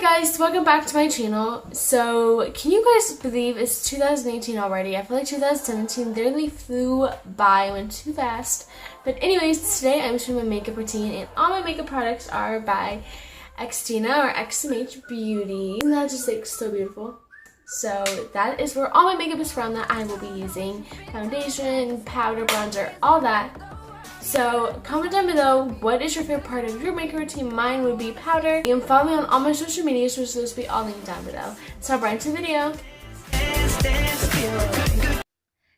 guys, welcome back to my channel. So can you guys believe it's 2018 already? I feel like 2017 literally flew by, went too fast. But anyways, today I'm showing my makeup routine, and all my makeup products are by Xtina or XMH Beauty. Isn't that just like so beautiful? So that is where all my makeup is from that I will be using. Foundation, powder, bronzer, all that. So comment down below, what is your favorite part of your makeup routine? Mine would be powder. You can follow me on all my social medias, which will be all linked down below. So right into the video.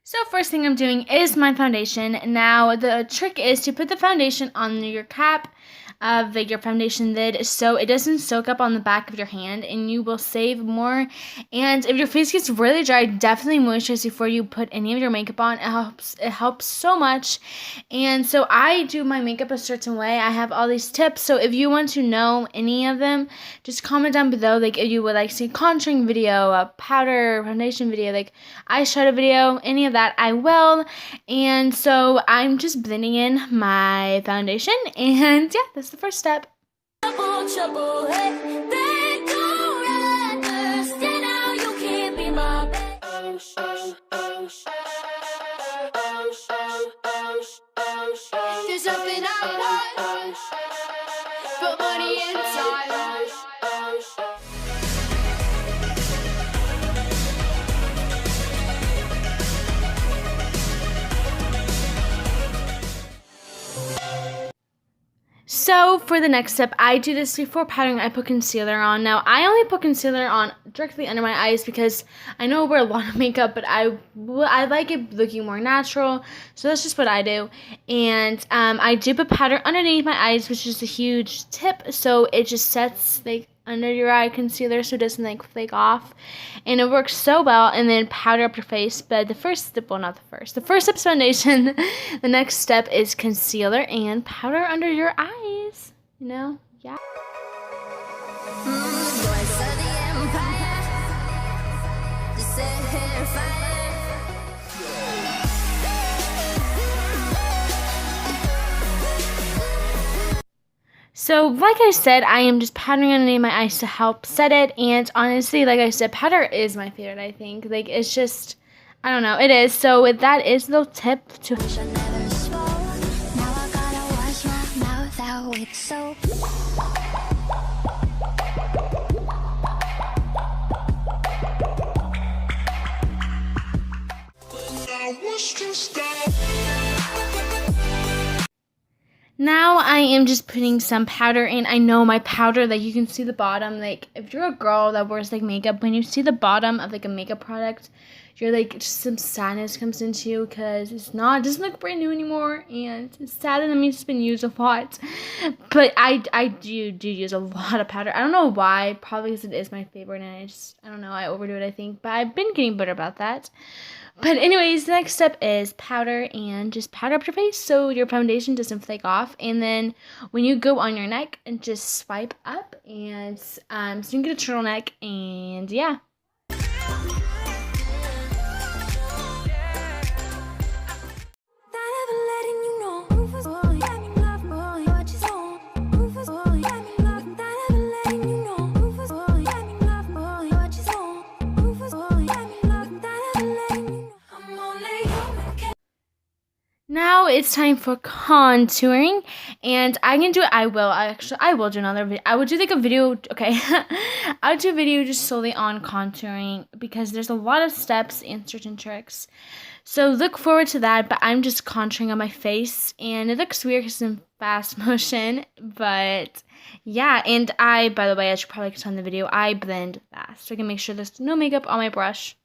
So first thing I'm doing is my foundation. Now the trick is to put the foundation on your cap of your foundation lid so it doesn't soak up on the back of your hand, and you will save more. And if your face gets really dry, definitely moisturize before you put any of your makeup on. It helps so much. And so I do my makeup a certain way. I have all these tips, so if you want to know any of them, just comment down below. Like if you would like to see a contouring video, a powder foundation video, like eyeshadow video, any of that, I will. And so I'm just blending in my foundation, and yeah, that's the first step. Trouble, hey, they don't understand how you can't be my best. There's something I want, but money inside. So for the next step, I do this before powdering. I put concealer on. Now I only put concealer on directly under my eyes because I know I wear a lot of makeup, but I like it looking more natural. So that's just what I do. And I do put powder underneath my eyes, which is a huge tip. So it just sets like under your eye concealer so it doesn't like flake off, and it works so well. And then powder up your face. But the first step, well, not the first step is foundation. The next step is concealer and powder under your eyes, you know. Yeah. So like I said, I am just powdering underneath my eyes to help set it. And honestly, like I said, powder is my favorite, I think. Like, it's just, I don't know, it is. So that is the tip to... Now I am just putting some powder in. I know my powder, like you can see the bottom. Like if you're a girl that wears like makeup, when you see the bottom of like a makeup product, you're like, just some sadness comes into you because it doesn't look brand new anymore, and it's sad, and I mean it's been used a lot. But I do use a lot of powder. I don't know why, probably because it is my favorite, and I don't know, I overdo it, I think, but I've been getting better about that. But anyways, the next step is powder, and just powder up your face so your foundation doesn't flake off. And then when you go on your neck, and just swipe up, and so you can get a turtleneck, and yeah. Now it's time for contouring, and I will do another video. I will do like a video, okay, I'll do a video just solely on contouring because there's a lot of steps and certain tricks. So look forward to that, but I'm just contouring on my face, and it looks weird because it's in fast motion, but yeah. And by the way, as you probably can tell in the video, I blend fast so I can make sure there's no makeup on my brush.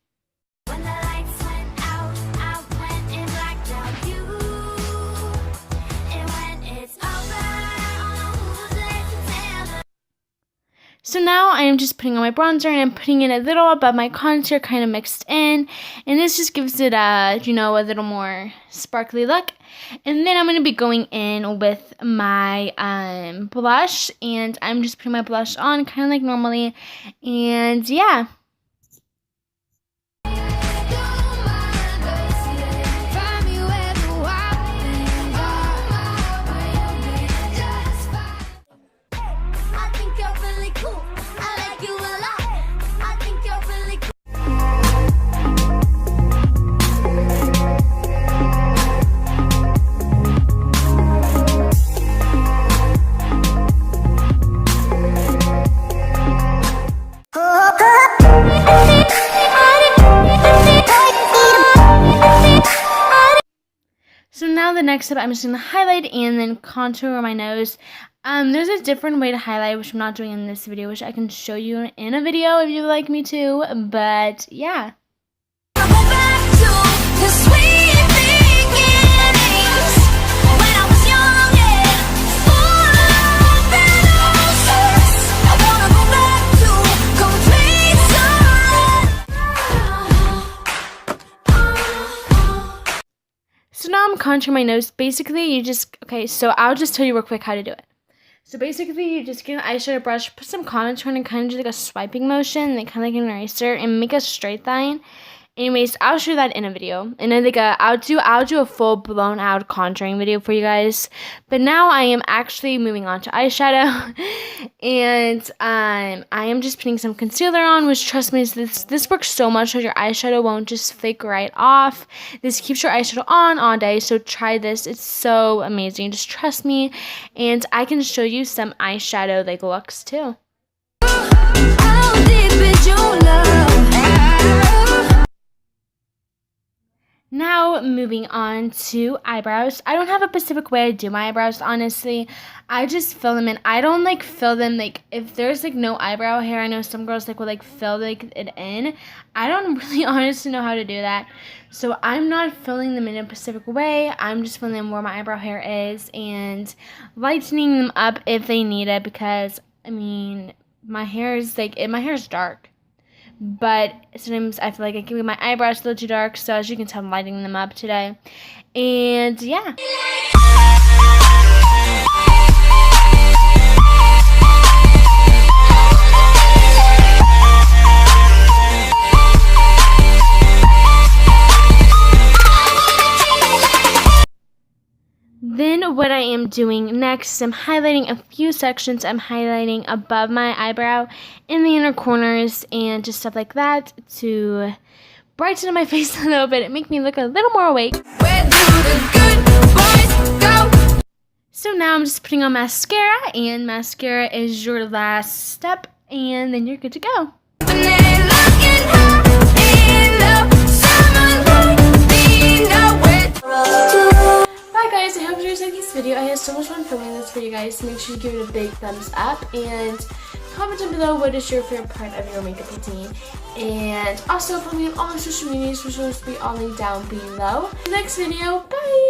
So now I am just putting on my bronzer, and I'm putting it a little above my contour, kind of mixed in. And this just gives it a, you know, a little more sparkly look. And then I'm going to be going in with my blush. And I'm just putting my blush on kind of like normally. And yeah. I like next up, I'm just going to highlight and then contour my nose. There's a different way to highlight, which I'm not doing in this video, which I can show you in a video if you'd like me to, but yeah. So now I'm contouring my nose. Basically, so I'll just tell you real quick how to do it. So basically, you just get an eyeshadow brush, put some contour and kind of do like a swiping motion, and kind of like an eraser, and make a straight line. Anyways, I'll show that in a video, and I think I'll do a full blown out contouring video for you guys. But now I am actually moving on to eyeshadow, and I am just putting some concealer on, which trust me, this works so much so your eyeshadow won't just flake right off. This keeps your eyeshadow on all day, so try this. It's so amazing. Just trust me, and I can show you some eyeshadow like looks too. How deep is your love? Now, moving on to eyebrows. I don't have a specific way I do my eyebrows, honestly. I just fill them in. I don't, like, fill them, like, if there's, like, no eyebrow hair. I know some girls, like, will, like, fill, like, it in. I don't really honestly know how to do that. So, I'm not filling them in a specific way. I'm just filling them where my eyebrow hair is and lightening them up if they need it because, I mean, my hair is dark. But sometimes I feel like I can make my eyebrows a little too dark, so as you can tell, I'm lighting them up today. And yeah. Then what I am doing next, I'm highlighting a few sections. I'm highlighting above my eyebrow, in the inner corners, and just stuff like that to brighten up my face a little bit and make me look a little more awake. Where do the good boys go? So now I'm just putting on mascara, and mascara is your last step, and then you're good to go. Guys, I hope you guys like this video. I had so much fun filming this for you guys. Make sure you give it a big thumbs up and comment down below what is your favorite part of your makeup routine. And also follow me on all my social medias, which will be all linked down below. Next video, bye!